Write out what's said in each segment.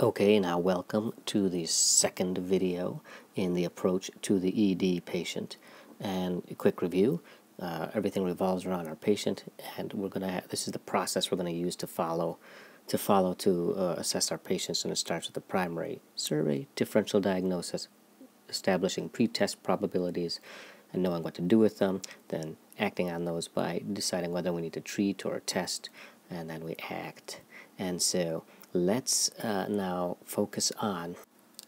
Okay, now welcome to the second video in the approach to the ED patient. And a quick review, everything revolves around our patient, and this is the process we're going to use to assess our patients, and it starts with the primary survey, differential diagnosis, establishing pre-test probabilities, and knowing what to do with them, then acting on those by deciding whether we need to treat or test, and then we act. And so let's now focus on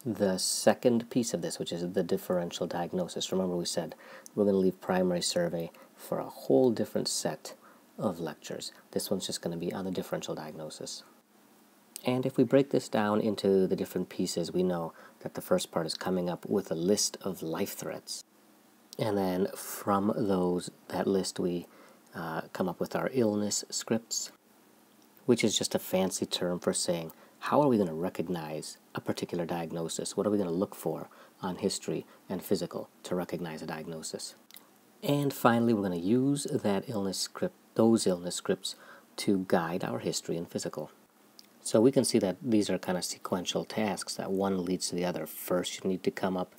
the second piece of this, which is the differential diagnosis. Remember, we said we're going to leave primary survey for a whole different set of lectures. This one's just going to be on the differential diagnosis. And if we break this down into the different pieces, we know that the first part is coming up with a list of life threats. And then from that list, we come up with our illness scripts, which is just a fancy term for saying, how are we going to recognize a particular diagnosis? What are we going to look for on history and physical to recognize a diagnosis? And finally, we're going to use those illness scripts to guide our history and physical. So we can see that these are kind of sequential tasks, that one leads to the other. First, you need to come up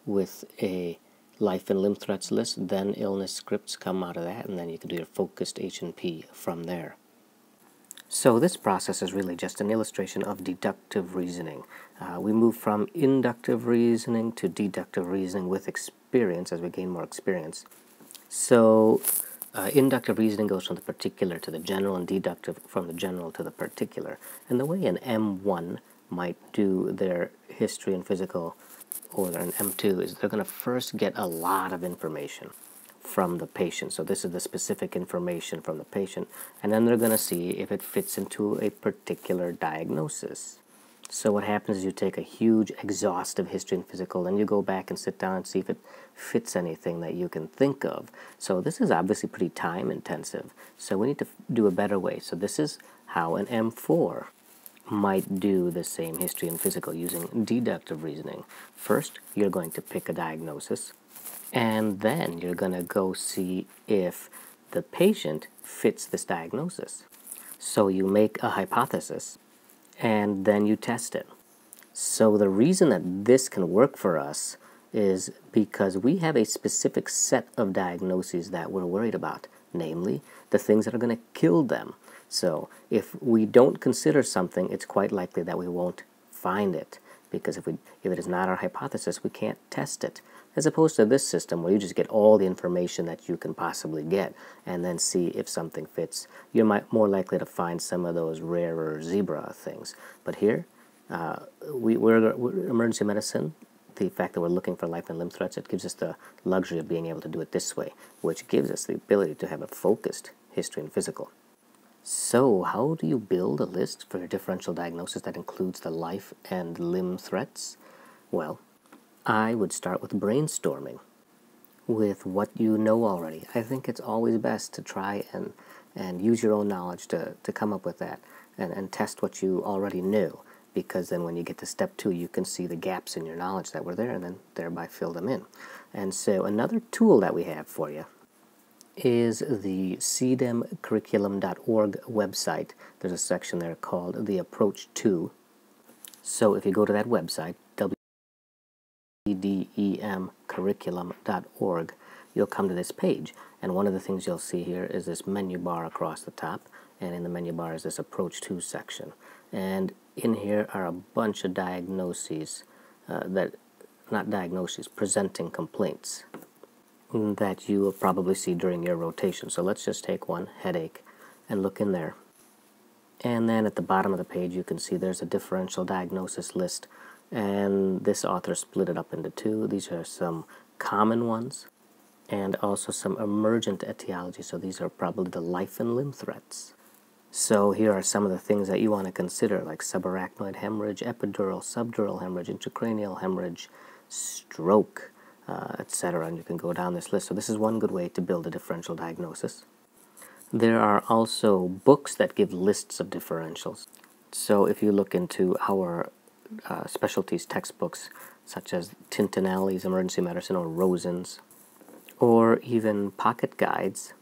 with a life and limb threats list, then illness scripts come out of that, and then you can do your focused H&P from there. So this process is really just an illustration of deductive reasoning. We move from inductive reasoning to deductive reasoning with experience as we gain more experience. So inductive reasoning goes from the particular to the general, and deductive from the general to the particular. And the way an M1 might do their history and physical, or an M2, is they're going to first get a lot of information from the patient. So this is the specific information from the patient, and then they're going to see if it fits into a particular diagnosis. So what happens is you take a huge exhaustive history and physical, then you go back and sit down and see if it fits anything that you can think of. So this is obviously pretty time intensive, so we need to do a better way. So this is how an M4 might do the same history and physical using deductive reasoning. First, you're going to pick a diagnosis, and then you're going to go see if the patient fits this diagnosis. So you make a hypothesis, and then you test it. So the reason that this can work for us is because we have a specific set of diagnoses that we're worried about, namely the things that are going to kill them. So if we don't consider something, it's quite likely that we won't find it, because if it is not our hypothesis, we can't test it. As opposed to this system where you just get all the information that you can possibly get and then see if something fits. You're more likely to find some of those rarer zebra things. But here, we're emergency medicine. The fact that we're looking for life and limb threats, it gives us the luxury of being able to do it this way, which gives us the ability to have a focused history and physical. So how do you build a list for your differential diagnosis that includes the life and limb threats? Well, I would start with brainstorming with what you know already. I think it's always best to try and use your own knowledge to come up with that and test what you already knew, because then when you get to step 2, you can see the gaps in your knowledge that were there and then thereby fill them in. And so another tool that we have for you is the cdemcurriculum.org website. There's a section there called The Approach To. So if you go to that website, cdemcurriculum.org, you'll come to this page, and one of the things you'll see here is this menu bar across the top, and in the menu bar is this Approach To section, and in here are a bunch of diagnoses, presenting complaints that you will probably see during your rotation. So let's just take one, headache, and look in there. And then at the bottom of the page you can see there's a differential diagnosis list, and this author split it up into 2. These are some common ones and also some emergent etiologies. So these are probably the life and limb threats. So here are some of the things that you want to consider, like subarachnoid hemorrhage, epidural, subdural hemorrhage, intracranial hemorrhage, stroke, etc. And you can go down this list. So this is one good way to build a differential diagnosis. There are also books that give lists of differentials. So if you look into our specialties textbooks, such as Tintinelli's Emergency Medicine or Rosen's, or even pocket guides,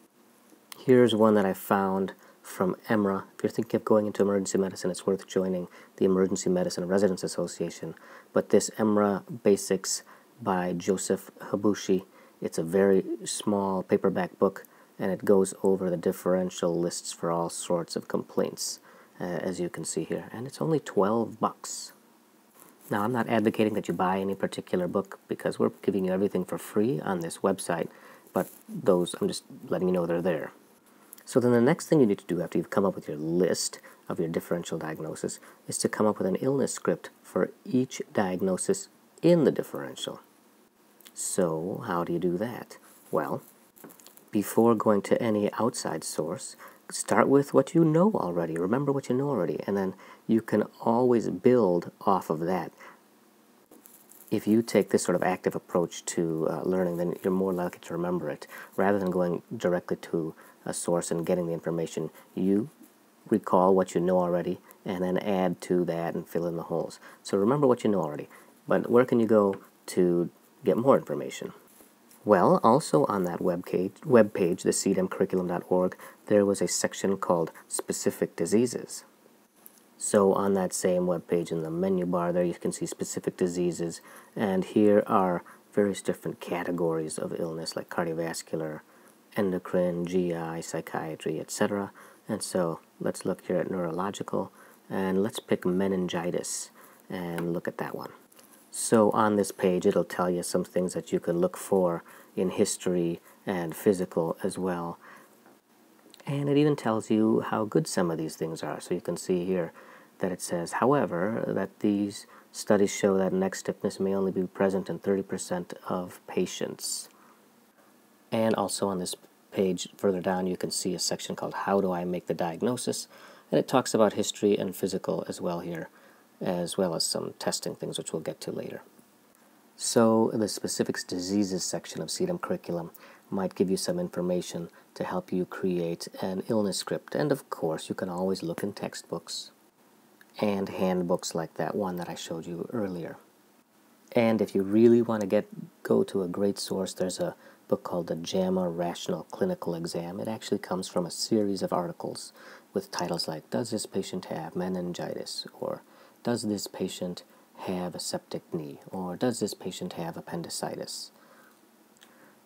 here's one that I found from EMRA. If you're thinking of going into emergency medicine, it's worth joining the Emergency Medicine Residents Association. But this EMRA Basics by Joseph Habushi, it's a very small paperback book, and it goes over the differential lists for all sorts of complaints, as you can see here. And it's only $12. Now, I'm not advocating that you buy any particular book because we're giving you everything for free on this website, but those, I'm just letting you know they're there. So then the next thing you need to do after you've come up with your list of your differential diagnosis is to come up with an illness script for each diagnosis in the differential. So how do you do that? Well, before going to any outside source, start with what you know already. Remember what you know already, and then you can always build off of that. If you take this sort of active approach to learning, then you're more likely to remember it. Rather than going directly to a source and getting the information, you recall what you know already and then add to that and fill in the holes. So remember what you know already. But where can you go to get more information? Well, also on that webpage, the cdmcurriculum.org, there was a section called Specific Diseases. So on that same webpage, in the menu bar there, you can see specific diseases, and here are various different categories of illness like cardiovascular, endocrine, GI, psychiatry, etc. And so let's look here at neurological, and let's pick meningitis and look at that one. So on this page, it'll tell you some things that you can look for in history and physical as well. And it even tells you how good some of these things are. So you can see here that it says, however, that these studies show that neck stiffness may only be present in 30% of patients. And also on this page further down, you can see a section called How Do I Make the Diagnosis? And it talks about history and physical as well here, as well as some testing things, which we'll get to later. So the specific diseases section of CDM curriculum might give you some information to help you create an illness script. And of course, you can always look in textbooks and handbooks like that one that I showed you earlier. And if you really want to go to a great source, there's a book called the JAMA Rational Clinical Exam. It actually comes from a series of articles with titles like, does this patient have meningitis? Or does this patient have a septic knee? Or does this patient have appendicitis?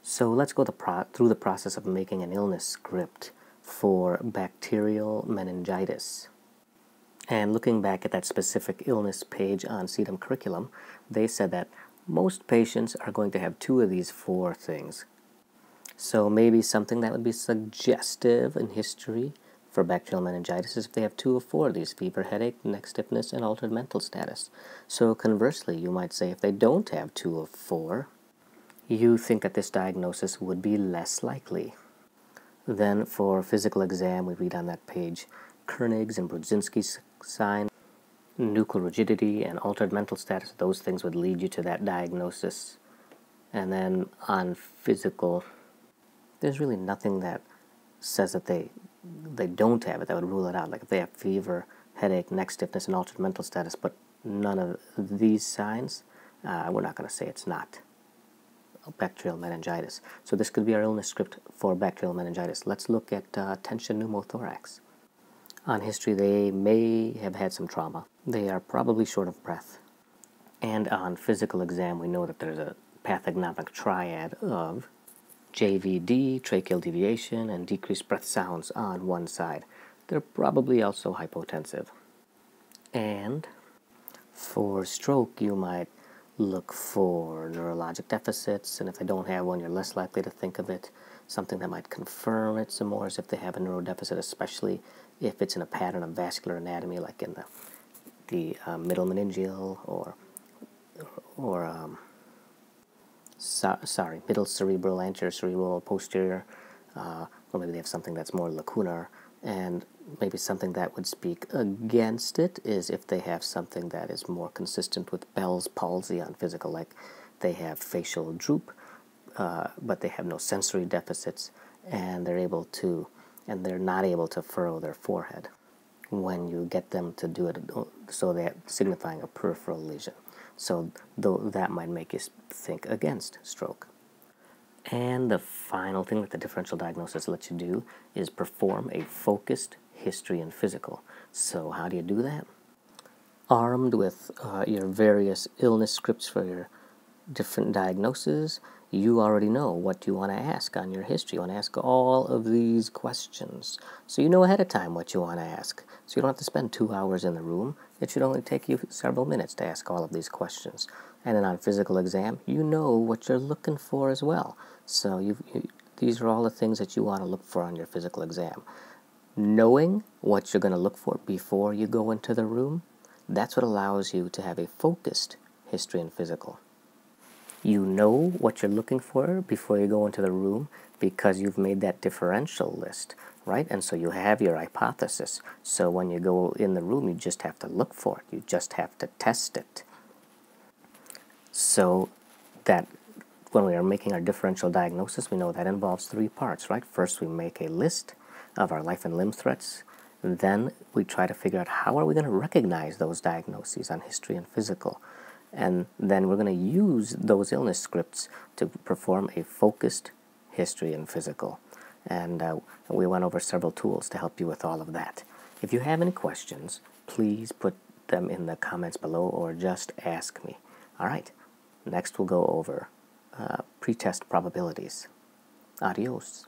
So let's go through the process of making an illness script for bacterial meningitis. And looking back at that specific illness page on CDM curriculum, they said that most patients are going to have 2 of these 4 things. So maybe something that would be suggestive in history for bacterial meningitis is if they have 2 or 4 of these: fever, headache, neck stiffness, and altered mental status. So conversely, you might say if they don't have 2 of 4, you think that this diagnosis would be less likely. Then for physical exam, we read on that page Koenig's and Brudzinski's sign, nuchal rigidity, and altered mental status. Those things would lead you to that diagnosis. And then on physical, there's really nothing that says that they don't have it that would rule it out. Like if they have fever, headache, neck stiffness, and altered mental status, but none of these signs, we're not going to say it's not bacterial meningitis. So this could be our illness script for bacterial meningitis. Let's look at tension pneumothorax. On history, they may have had some trauma. They are probably short of breath. And on physical exam, we know that there's a pathognomic triad of JVD, tracheal deviation, and decreased breath sounds on one side. They're probably also hypotensive. And for stroke, you might look for neurologic deficits, and if they don't have one, you're less likely to think of it. Something that might confirm it some more is if they have a neurodeficit, especially if it's in a pattern of vascular anatomy, like in the middle meningeal middle cerebral, anterior cerebral, posterior, or maybe they have something that's more lacunar. And maybe something that would speak against it is if they have something that is more consistent with Bell's palsy on physical, like they have facial droop, but they have no sensory deficits, and they're not able to furrow their forehead when you get them to do it, so they're signifying a peripheral lesion. So that might make you think against stroke. And the final thing that the differential diagnosis lets you do is perform a focused history and physical. So how do you do that? Armed with your various illness scripts for your different diagnoses, you already know what you want to ask on your history. You want to ask all of these questions. So you know ahead of time what you want to ask. So you don't have to spend 2 hours in the room. It should only take you several minutes to ask all of these questions. And then on physical exam, you know what you're looking for as well. So these are all the things that you want to look for on your physical exam. Knowing what you're going to look for before you go into the room, that's what allows you to have a focused history and physical. You know what you're looking for before you go into the room because you've made that differential list, right? And so you have your hypothesis. So when you go in the room, you just have to look for it. You just have to test it. So that when we are making our differential diagnosis, we know that involves 3 parts, right? First, we make a list of our life and limb threats. Then we try to figure out how are we going to recognize those diagnoses on history and physical. And then we're going to use those illness scripts to perform a focused history and physical. And we went over several tools to help you with all of that. If you have any questions, please put them in the comments below or just ask me. All right, next we'll go over pretest probabilities. Adios.